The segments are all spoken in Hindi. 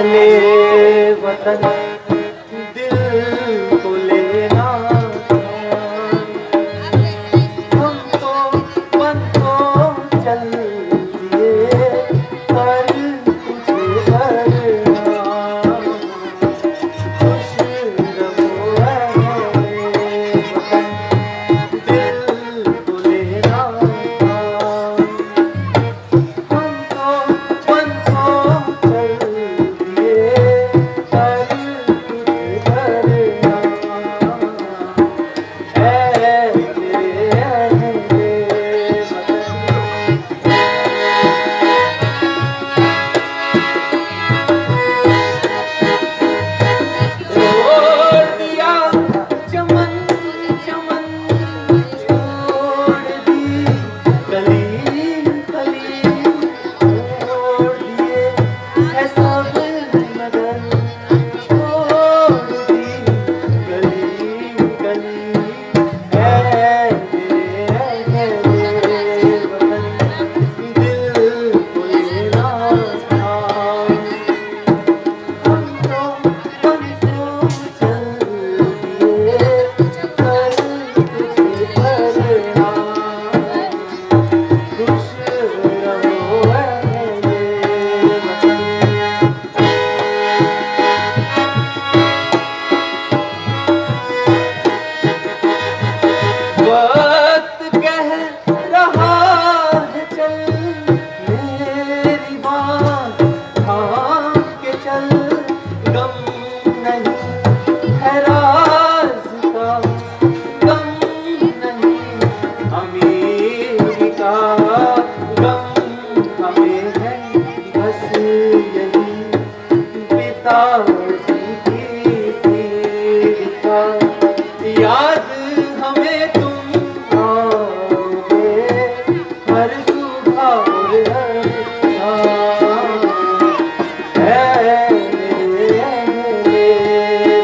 ले वतन दिल को लेना, हम तो मन को चल दिए पर तुझे भरना, खुश रहो ऐ वतन दिल को लेना, हम तो मन को चल दिए पर तुझे भरना, ऐ छोड़ दिया चमन चमन, छोड़ दी कली कली, छोड़ दिए है सब नगर, छोड़ दी गली गली, है मेरे वतन दिल को लेना था, हम तो मन को चल दिए पर तुझे भरना, खुश रहो ऐ मेरे वतन। वक्त कह रहा है चल, मेरी बात थाम के चल, गम नहीं है राज का, गम नहीं अमीरी का, गम हमें है बस यही पिताजी की पीर का, याद हमें तुम आओगे हर सुबह और हर शाम, है मेरे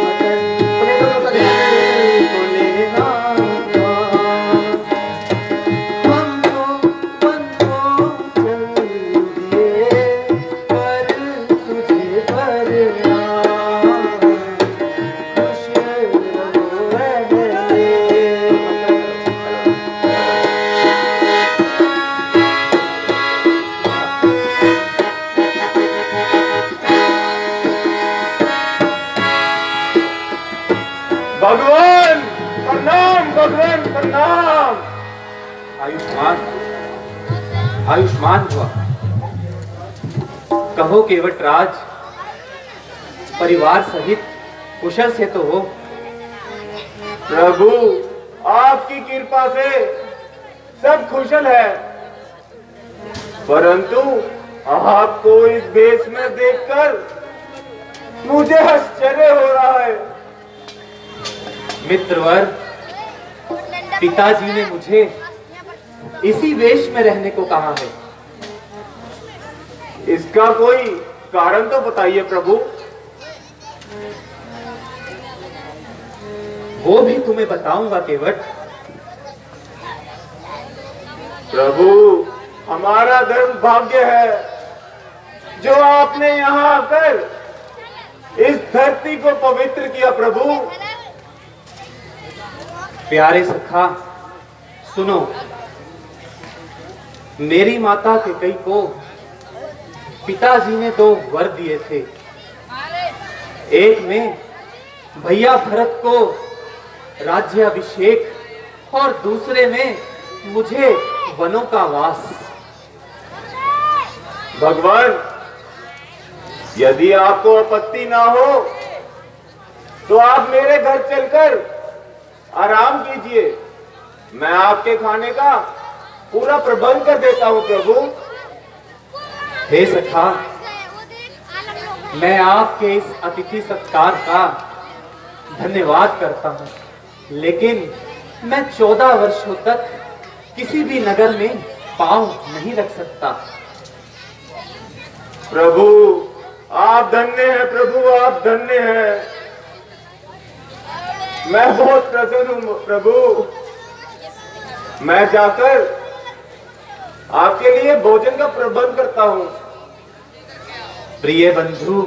वतन दिल को लेना था, हम तो मन को चल दिए पर तुझे भरना, खुश रहो ऐ मेरे वतन। भगवान प्रणाम, भगवान प्रणाम। आयुष्मान आयुष्मान हुआ, कहो केवट राज, परिवार सहित कुशल से तो हो। प्रभु आपकी कृपा से सब कुशल है, परंतु आपको इस भेष में देखकर मुझे आश्चर्य हो रहा है। मित्रवर, पिताजी ने मुझे इसी वेश में रहने को कहा है। इसका कोई कारण तो बताइए प्रभु। वो भी तुम्हें बताऊंगा केवट। प्रभु हमारा धर्म भाग्य है जो आपने यहाँ आकर इस धरती को पवित्र किया। प्रभु प्यारे सखा सुनो, मेरी माता कैकेयी को पिताजी ने 2 वर दिए थे। एक में भैया भरत को राज्याभिषेक और दूसरे में मुझे वनों का वास। भगवान यदि आपको आपत्ति ना हो तो आप मेरे घर चलकर आराम कीजिए, मैं आपके खाने का पूरा प्रबंध कर देता हूं। प्रभु हे सखा, मैं आपके इस अतिथि सत्कार का धन्यवाद करता हूँ, लेकिन मैं 14 वर्षों तक किसी भी नगर में पांव नहीं रख सकता। प्रभु आप धन्य हैं, प्रभु आप धन्य हैं। मैं बहुत प्रसन्न हूं प्रभु। मैं जाकर आपके लिए भोजन का प्रबंध करता हूं। प्रिय बंधु,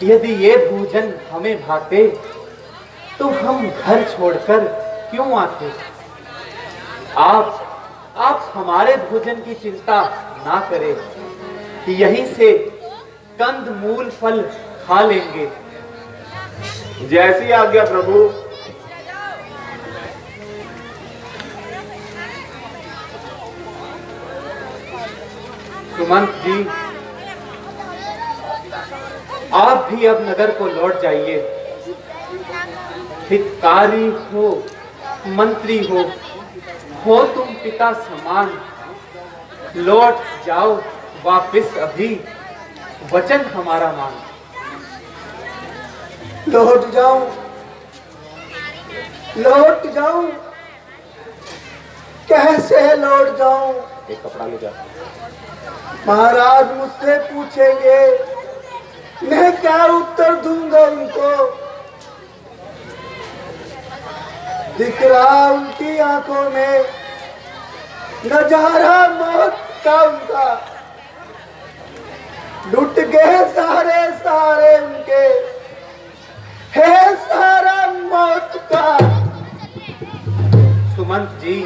यदि ये भोजन हमें भाते तो हम घर छोड़कर क्यों आते। आप हमारे भोजन की चिंता ना करें, यहीं से कंद मूल फल खा लेंगे। जैसी आज्ञा प्रभु। सुमंत जी, आप भी अब नगर को लौट जाइए। हितकारी हो, मंत्री हो तुम पिता समान। लौट जाओ वापिस अभी, वचन हमारा मान। लौट जाऊं, कैसे लौट जाऊं। एक कपड़ा ले जा। महाराज मुझसे पूछेंगे, मैं क्या उत्तर दूंगा उनको। दिख रहा उनकी आंखों में नजारा मौत का उनका। लुट गए सारे उनके, है सारा मौत का। सुमंत जी,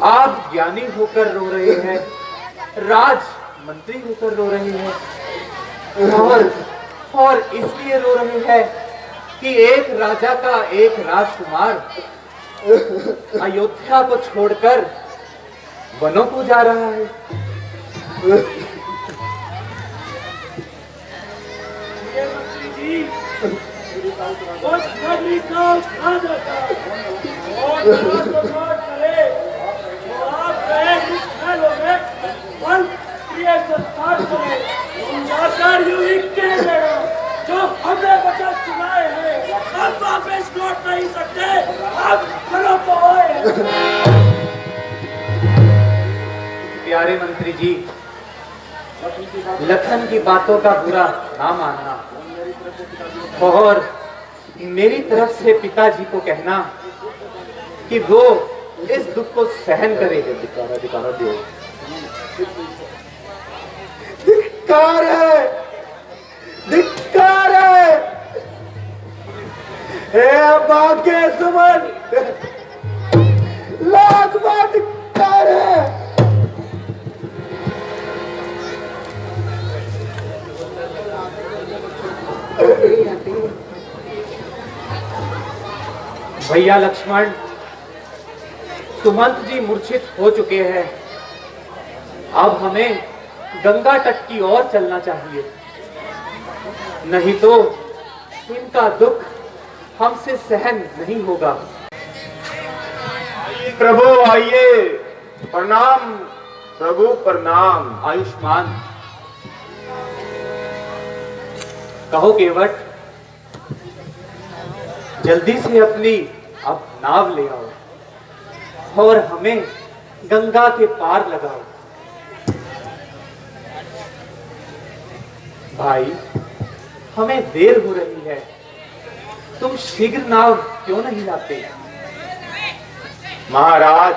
आप ज्ञानी होकर रो रहे हैं, राज मंत्री होकर रो रहे हैं, और इसलिए रो रहे हैं कि एक राजा का एक राजकुमार अयोध्या को छोड़कर वनों को जा रहा है। जो हमने वचन सुनाए हैं हम वापस लौट नहीं सकते। अब घरों को आए। प्यारे मंत्री जी, लखन की बातों का बुरा ना मानना, और मेरी तरफ से पिताजी को कहना कि वो इस दुख को सहन करे। धिक्कार है, हे अब्बा के सुमन, लाख बार धिक्कार है। भैया लक्ष्मण, सुमंत जी मूर्छित हो चुके हैं। अब हमें गंगा तट की ओर चलना चाहिए, नहीं तो इनका दुख हमसे सहन नहीं होगा। प्रभु आइए। प्रणाम प्रभु, प्रणाम। आयुष्मान। कहो केवट, जल्दी से अपनी अब नाव ले आओ और हमें गंगा के पार लगाओ। भाई, हमें देर हो रही है, तुम शीघ्र नाव क्यों नहीं लाते। महाराज,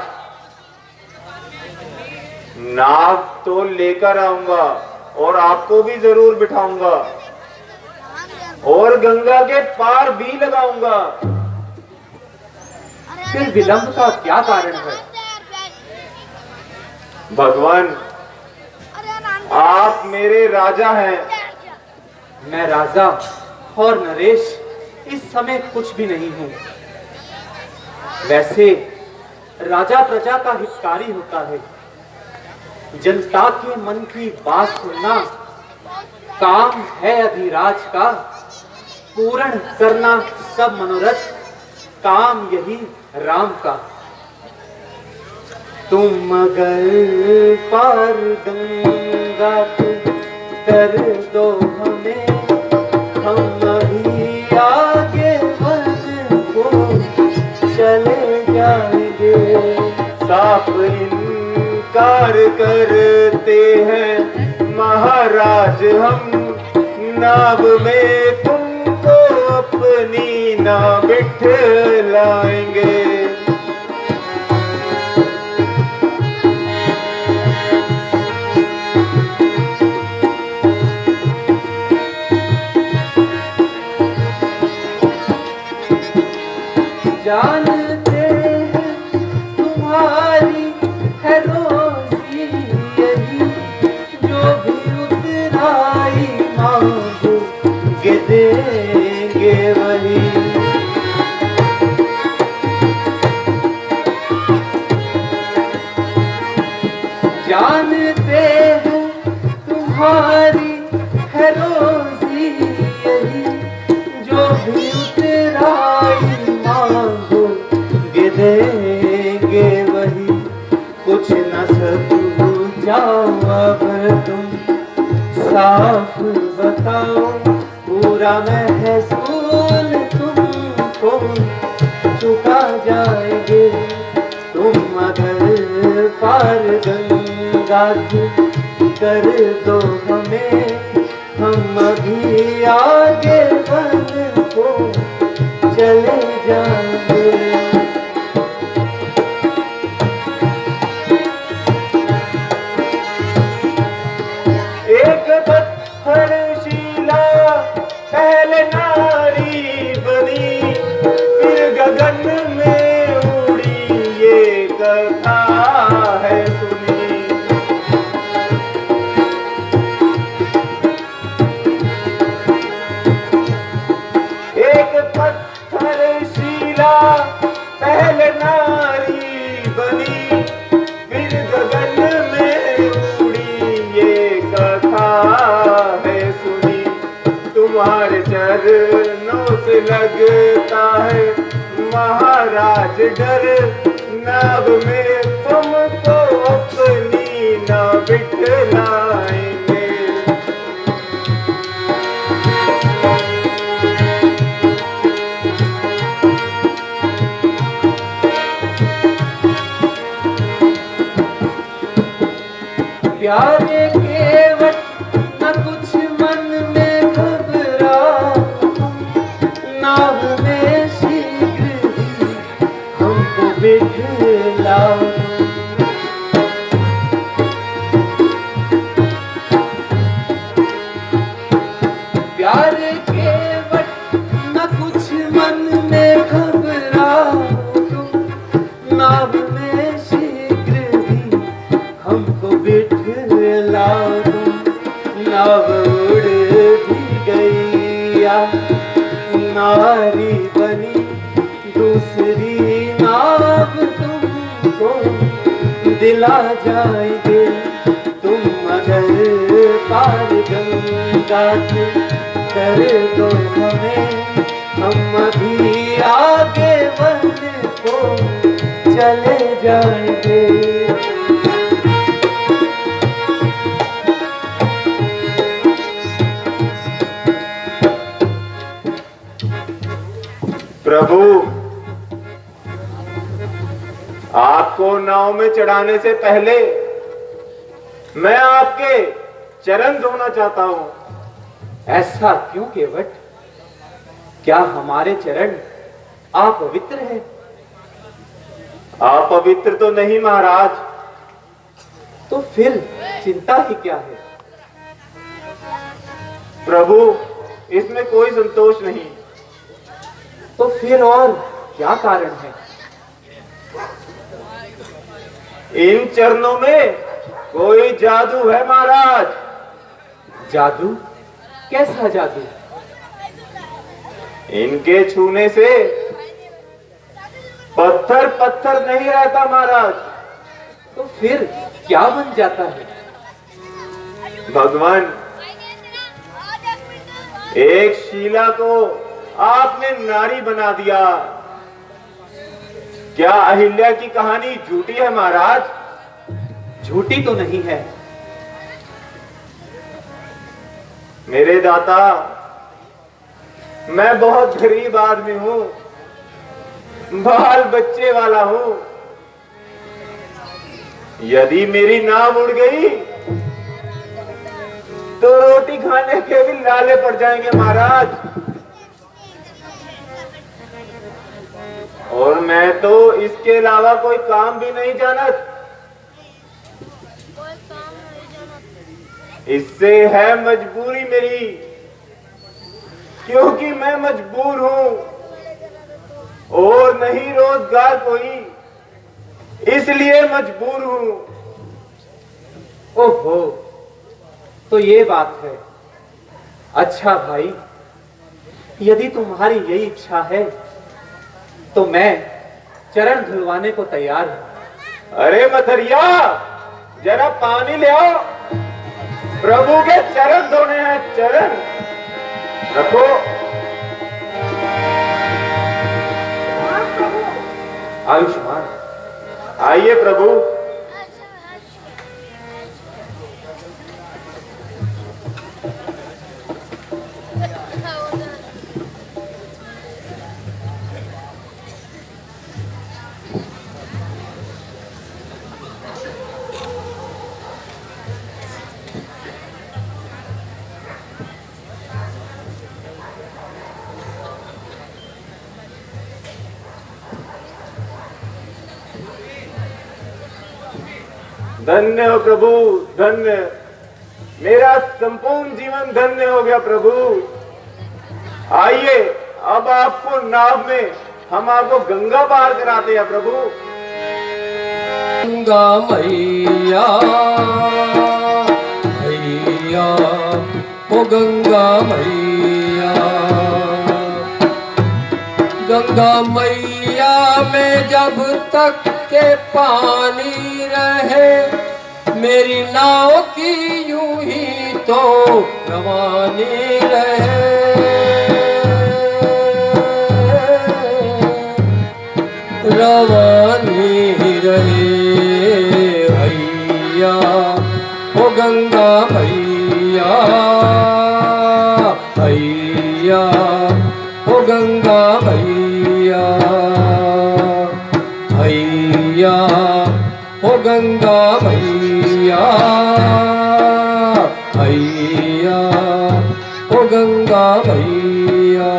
नाव तो लेकर आऊंगा और आपको भी जरूर बिठाऊंगा और गंगा के पार भी लगाऊंगा। फिर विलंब का क्या कारण है। भगवान, आप मेरे राजा हैं। मैं राजा और नरेश इस समय कुछ भी नहीं हूं। वैसे राजा प्रजा का हितकारी होता है, जनता के मन की बात सुनना काम है अधिराज का। पूर्ण करना सब मनोरथ, काम यही राम का। तुम अगर पार गंगा कर दो हमें, हम अभी आगे वन को चले जाएंगे। साफ इनकार करते हैं महाराज हम, नाव में तुमको अपनी ना बिठलाएंगे। जानते हैं तुम्हारी है रोजी यही, जो भी उतराई मांगोगे देंगे वही। कुछ न जाओ अब तुम साफ बताओ, पूरा महसूल तुमको चुका जाएंगे। तुम अगर पार गंगा की कर दो हमें, हम अभी आगे बन को चले जाएंगे। एक पत्थर शिला पहले नारी बनी, फिर गगन में उड़ी ये कथा है सुनी। एक पत्थर शिला पहले नारी बनी, फिर गगन में उड़ी ये कथा है सुनी। तुम्हारे चरणों से लगता है महाराज डर, नाव में तुमको अपनी न बिठलाएंगे। प्यारे केवट न कुछ मन में घबरा, नाव में शीघ्र ही हमको बिठलाओ। प्यारे केवट न कुछ मन में घबराओ, नाव में शीघ्र ही हमको बिठलाओ। नाव उड़ भी गई नारी बनी, दूसरी नाव तुमको दिला जाएंगे। तुम अगर पार गंगा के कर दो हमें, हम अभी आगे बन को चले जाएंगे। प्रभु, आपको नाव में चढ़ाने से पहले मैं आपके चरण धोना चाहता हूं। ऐसा क्यों केवट? क्या हमारे चरण अपवित्र हैं? अपवित्र तो नहीं महाराज। तो फिर चिंता ही क्या है? प्रभु, इसमें कोई संतोष नहीं। तो फिर और क्या कारण है? इन चरणों में कोई जादू है महाराज। जादू? कैसा जादू? इनके छूने से पत्थर पत्थर नहीं रहता महाराज। तो फिर क्या बन जाता है? भगवान, एक शीला को आपने नारी बना दिया। क्या अहिल्या की कहानी झूठी है महाराज? झूठी तो नहीं है। मेरे दाता, मैं बहुत गरीब आदमी हूं, बाल बच्चे वाला हूं। यदि मेरी नाव उड़ गई तो रोटी खाने के भी लाले पड़ जाएंगे महाराज। और मैं तो इसके अलावा कोई काम भी नहीं जानत। इससे है मजबूरी मेरी, क्योंकि मैं मजबूर हूं और नहीं रोजगार कोई, इसलिए मजबूर हूं। ओहो, तो ये बात है। अच्छा भाई, यदि तुम्हारी यही इच्छा है तो मैं चरण धुलवाने को तैयार हूं। अरे मथरिया, जरा पानी ले आओ, प्रभु के चरण धोने हैं, चरण रखो। आयुष्मान। आइए प्रभु। धन्य हो प्रभु, धन्य। मेरा संपूर्ण जीवन धन्य हो गया प्रभु। आइए अब आपको नाव में हम आपको गंगा पार कराते हैं प्रभु। गंगा मैया मैया ओ गंगा मैया, गंगा मैया में जब तक के पानी रहे, मेरी नाव की यूं ही तो रवानी रहे। रवानी रहे भैया ओ गंगा मैया, भैया ओ गंगा मैया, भैया ओ गंगा मैया, भैया ओ गंगा मैया।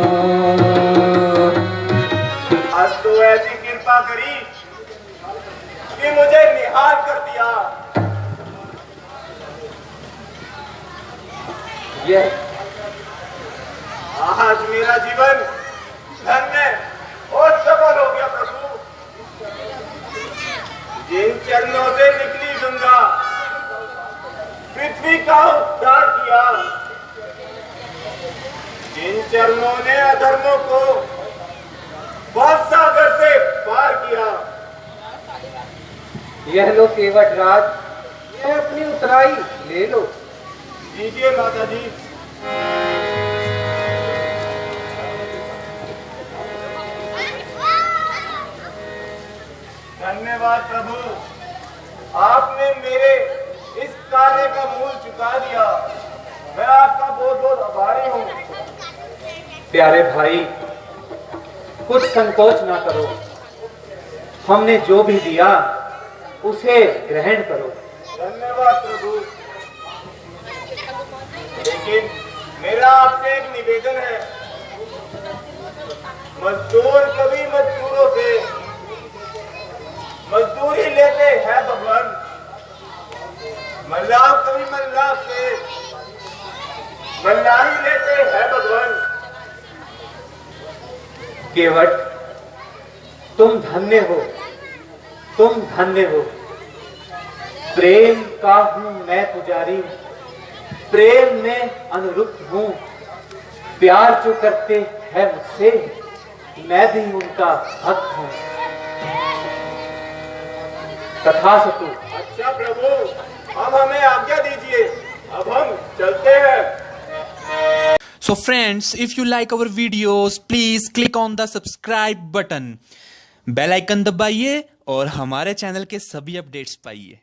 आज तो ऐसी कृपा करी कि मुझे निहाल कर दिया। यह आज मेरा जीवन धन्य और सफल हो गया प्रभु। जिन चरणों से निकली गंगा, पृथ्वी का उद्धार किया, जिन चरणों ने अधर्मों को भव सागर से पार किया। यह लो केवट राज, मैं अपनी उतराई ले लो। दीजिए माता जी। धन्यवाद प्रभु, आपने मेरे इस कार्य का मूल चुका दिया। मैं आपका बहुत बहुत आभारी हूँ। प्यारे भाई, कुछ संकोच ना करो। हमने जो भी दिया उसे ग्रहण करो। धन्यवाद प्रभु, लेकिन मेरा आपसे एक निवेदन है। मजदूर कभी मजदूरों से मजदूरी लेते हैं भगवान, मल्लाह कभी मल्लाह से मल्लाही लेते हैं भगवान। केवट, तुम धन्य हो, तुम धन्य हो। प्रेम का हूं मैं पुजारी, प्रेम में अनुरुक्त हूं। प्यार जो करते हैं मुझसे, मैं भी उनका भक्त हूं। तथास्तु। अच्छा प्रभु, अब हमें आज्ञा दीजिए, अब हम चलते हैं। So friends, if you like our videos, please click on the subscribe button. Bell icon दबाइए और हमारे चैनल के सभी अपडेट्स पाइए।